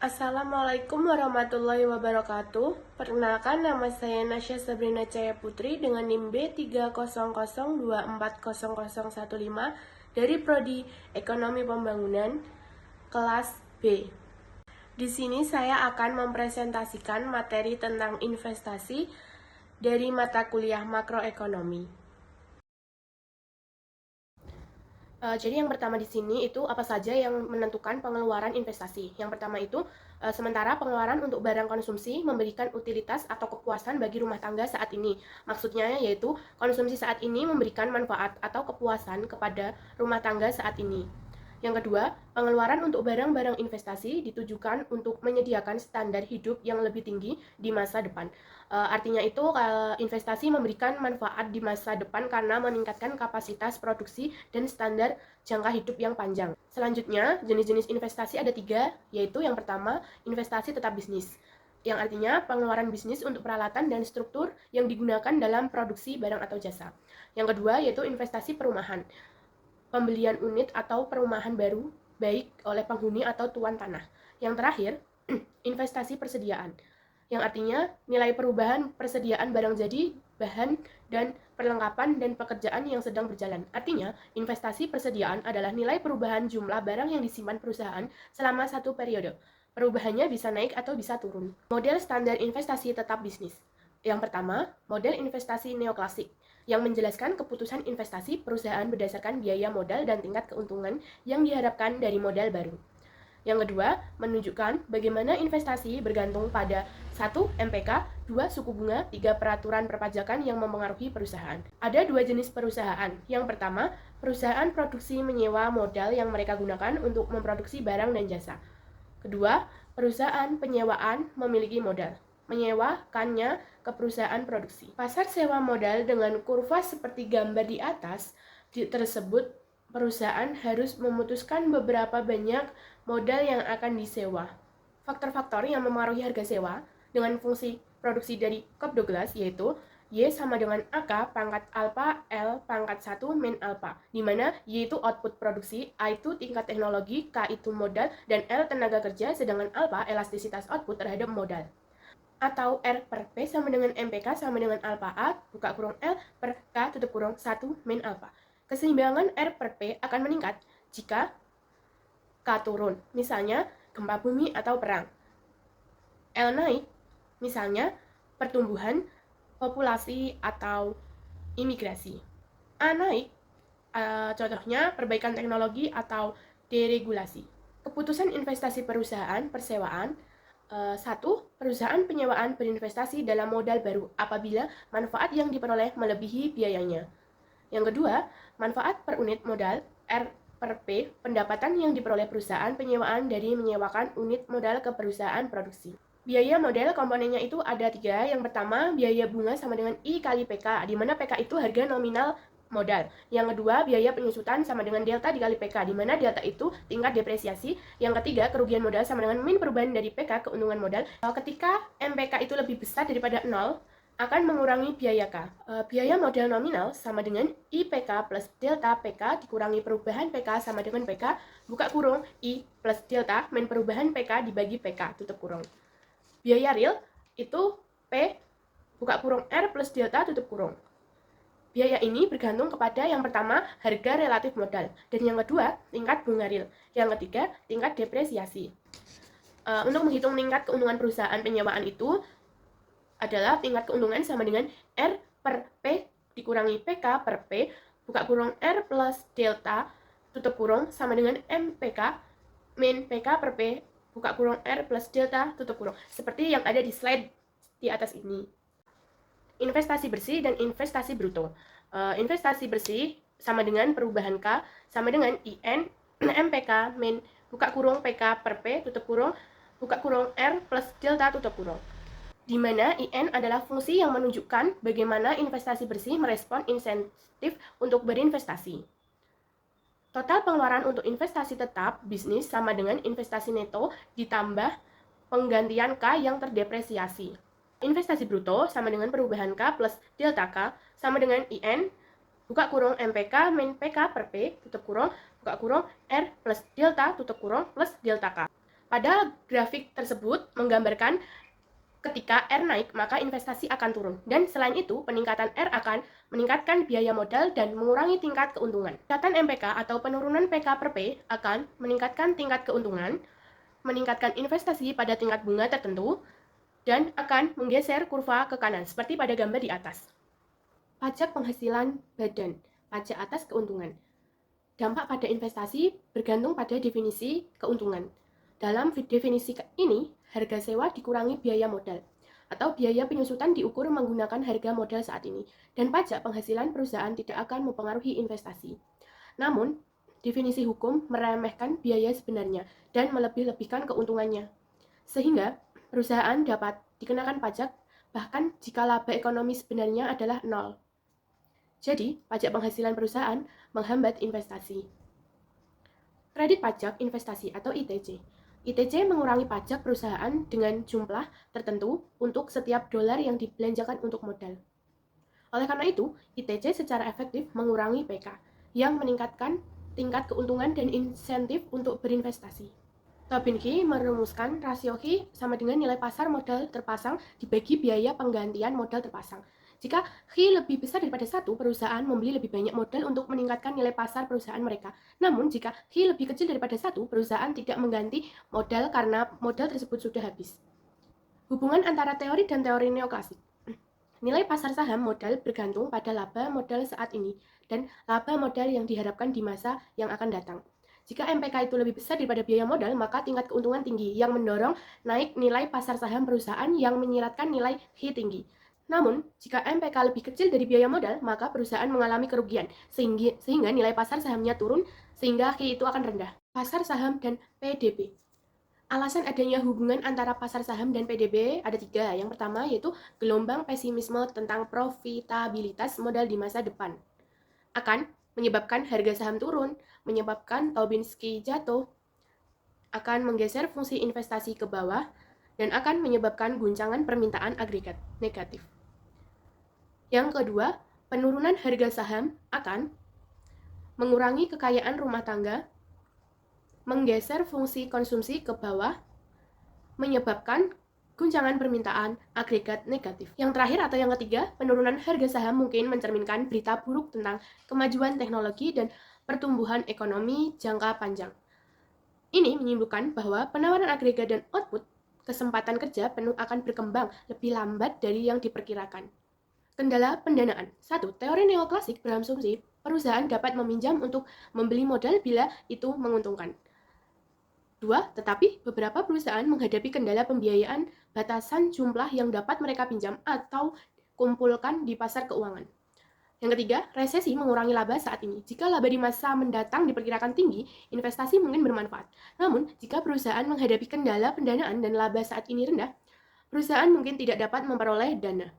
Assalamualaikum warahmatullahi wabarakatuh. Perkenalkan, nama saya Nasya Sabrina Cahaya Putri dengan NIM B300240015 dari Prodi Ekonomi Pembangunan kelas B. Di sini saya akan mempresentasikan materi tentang investasi dari mata kuliah makroekonomi. Jadi yang pertama di sini itu apa saja yang menentukan pengeluaran investasi. Yang pertama itu, sementara pengeluaran untuk barang konsumsi memberikan utilitas atau kepuasan bagi rumah tangga saat ini. Maksudnya yaitu konsumsi saat ini memberikan manfaat atau kepuasan kepada rumah tangga saat ini. Yang kedua, pengeluaran untuk barang-barang investasi ditujukan untuk menyediakan standar hidup yang lebih tinggi di masa depan. Artinya itu, investasi memberikan manfaat di masa depan karena meningkatkan kapasitas produksi dan standar jangka hidup yang panjang. Selanjutnya, jenis-jenis investasi ada 3, yaitu yang pertama, investasi tetap bisnis, yang artinya pengeluaran bisnis untuk peralatan dan struktur yang digunakan dalam produksi barang atau jasa. Yang kedua, yaitu investasi perumahan, pembelian unit atau perumahan baru, baik oleh penghuni atau tuan tanah. Yang terakhir, investasi persediaan, yang artinya nilai perubahan persediaan barang jadi, bahan, dan perlengkapan dan pekerjaan yang sedang berjalan. Artinya, investasi persediaan adalah nilai perubahan jumlah barang yang disimpan perusahaan selama satu periode. Perubahannya bisa naik atau bisa turun. Model standar investasi tetap bisnis. Yang pertama, model investasi neoklasik, yang menjelaskan keputusan investasi perusahaan berdasarkan biaya modal dan tingkat keuntungan yang diharapkan dari modal baru. Yang kedua, menunjukkan bagaimana investasi bergantung pada 1. MPK, 2. Suku bunga, 3. Peraturan perpajakan yang mempengaruhi perusahaan. Ada 2 jenis perusahaan. Yang pertama, perusahaan produksi menyewa modal yang mereka gunakan untuk memproduksi barang dan jasa. Kedua, perusahaan penyewaan memiliki modal, menyewakannya ke perusahaan produksi. Pasar sewa modal dengan kurva seperti gambar di atas tersebut, perusahaan harus memutuskan beberapa banyak modal yang akan disewa. Faktor-faktor yang mempengaruhi harga sewa dengan fungsi produksi dari Cobb-Douglas yaitu Y sama dengan AK pangkat alfa L pangkat 1 min alfa, di mana Y itu output produksi, A itu tingkat teknologi, K itu modal, dan L tenaga kerja, sedangkan alfa elastisitas output terhadap modal. Atau R per P sama dengan MPK sama dengan alfa A, buka kurung L per K tutup kurung 1 min alfa. Keseimbangan R per P akan meningkat jika K turun, misalnya gempa bumi atau perang. L naik, misalnya pertumbuhan populasi atau imigrasi. A naik, contohnya perbaikan teknologi atau deregulasi. Keputusan investasi perusahaan persewaan. 1. Perusahaan penyewaan berinvestasi dalam modal baru apabila manfaat yang diperoleh melebihi biayanya. Yang kedua, manfaat per unit modal R per P, pendapatan yang diperoleh perusahaan penyewaan dari menyewakan unit modal ke perusahaan produksi. Biaya modal komponennya itu ada 3. Yang pertama, biaya bunga sama dengan I kali PK, di mana PK itu harga nominal modal. Yang kedua, biaya penyusutan sama dengan delta dikali PK, di mana delta itu tingkat depresiasi. Yang ketiga, kerugian modal sama dengan min perubahan dari PK, keuntungan modal. Ketika MPK itu lebih besar daripada 0, akan mengurangi biaya K. Biaya modal nominal sama dengan IPK plus delta PK dikurangi perubahan PK sama dengan PK, buka kurung, I plus delta min perubahan PK dibagi PK, tutup kurung. Biaya real itu P buka kurung R plus delta tutup kurung. Biaya ini bergantung kepada yang pertama, harga relatif modal, dan yang kedua, tingkat bunga real. Yang ketiga, tingkat depresiasi. Untuk menghitung tingkat keuntungan perusahaan penyewaan itu adalah tingkat keuntungan sama dengan R per P dikurangi PK per P, buka kurung R plus delta tutup kurung sama dengan MPK min PK per P buka kurung R plus delta tutup kurung, seperti yang ada di slide di atas ini. Investasi bersih dan investasi bruto. Investasi bersih sama dengan perubahan K sama dengan IN MPK min buka kurung PK per P tutup kurung buka kurung R plus delta tutup kurung, di mana IN adalah fungsi yang menunjukkan bagaimana investasi bersih merespon insentif untuk berinvestasi. Total pengeluaran untuk investasi tetap bisnis sama dengan investasi neto ditambah penggantian K yang terdepresiasi. Investasi bruto sama dengan perubahan K plus delta K sama dengan IN buka kurung MPK min PK per P tutup kurung buka kurung R plus delta tutup kurung plus delta K. Pada grafik tersebut menggambarkan ketika R naik, maka investasi akan turun. Dan selain itu, peningkatan R akan meningkatkan biaya modal dan mengurangi tingkat keuntungan. Peningkatan MPK atau penurunan PK per P akan meningkatkan tingkat keuntungan, meningkatkan investasi pada tingkat bunga tertentu, dan akan menggeser kurva ke kanan, seperti pada gambar di atas. Pajak penghasilan badan, pajak atas keuntungan. Dampak pada investasi bergantung pada definisi keuntungan. Dalam definisi ini, harga sewa dikurangi biaya modal, atau biaya penyusutan diukur menggunakan harga modal saat ini, dan pajak penghasilan perusahaan tidak akan mempengaruhi investasi. Namun, definisi hukum meremehkan biaya sebenarnya dan melebih-lebihkan keuntungannya, sehingga perusahaan dapat dikenakan pajak bahkan jika laba ekonomi sebenarnya adalah nol. Jadi, pajak penghasilan perusahaan menghambat investasi. Kredit pajak investasi atau ITC. ITC mengurangi pajak perusahaan dengan jumlah tertentu untuk setiap dolar yang dibelanjakan untuk modal. Oleh karena itu, ITC secara efektif mengurangi PK, yang meningkatkan tingkat keuntungan dan insentif untuk berinvestasi. Tobin Key merumuskan rasio Key sama dengan nilai pasar modal terpasang dibagi biaya penggantian modal terpasang. Jika Key lebih besar daripada 1, perusahaan membeli lebih banyak modal untuk meningkatkan nilai pasar perusahaan mereka. Namun, jika Key lebih kecil daripada 1, perusahaan tidak mengganti modal karena modal tersebut sudah habis. Hubungan antara teori dan teori neoklasik. Nilai pasar saham modal bergantung pada laba modal saat ini dan laba modal yang diharapkan di masa yang akan datang. Jika MPK itu lebih besar daripada biaya modal, maka tingkat keuntungan tinggi yang mendorong naik nilai pasar saham perusahaan yang menyiratkan nilai H tinggi. Namun, jika MPK lebih kecil dari biaya modal, maka perusahaan mengalami kerugian, sehingga nilai pasar sahamnya turun, sehingga H itu akan rendah. Pasar saham dan PDB. Alasan adanya hubungan antara pasar saham dan PDB ada 3. Yang pertama yaitu gelombang pesimisme tentang profitabilitas modal di masa depan. Akan menyebabkan harga saham turun, menyebabkan Tobin-Key jatuh, akan menggeser fungsi investasi ke bawah, dan akan menyebabkan guncangan permintaan agregat negatif. Yang kedua, penurunan harga saham akan mengurangi kekayaan rumah tangga, menggeser fungsi konsumsi ke bawah, menyebabkan guncangan permintaan agregat negatif. Yang terakhir atau yang ketiga, penurunan harga saham mungkin mencerminkan berita buruk tentang kemajuan teknologi dan pertumbuhan ekonomi jangka panjang. Ini menyimpulkan bahwa penawaran agregat dan output kesempatan kerja penuh akan berkembang lebih lambat dari yang diperkirakan. Kendala pendanaan. 1. Teori neoklasik berasumsi perusahaan dapat meminjam untuk membeli modal bila itu menguntungkan. 2. Tetapi beberapa perusahaan menghadapi kendala pembiayaan batasan jumlah yang dapat mereka pinjam atau kumpulkan di pasar keuangan. Yang ketiga, resesi mengurangi laba saat ini. Jika laba di masa mendatang diperkirakan tinggi, investasi mungkin bermanfaat. Namun, jika perusahaan menghadapi kendala pendanaan dan laba saat ini rendah, perusahaan mungkin tidak dapat memperoleh dana.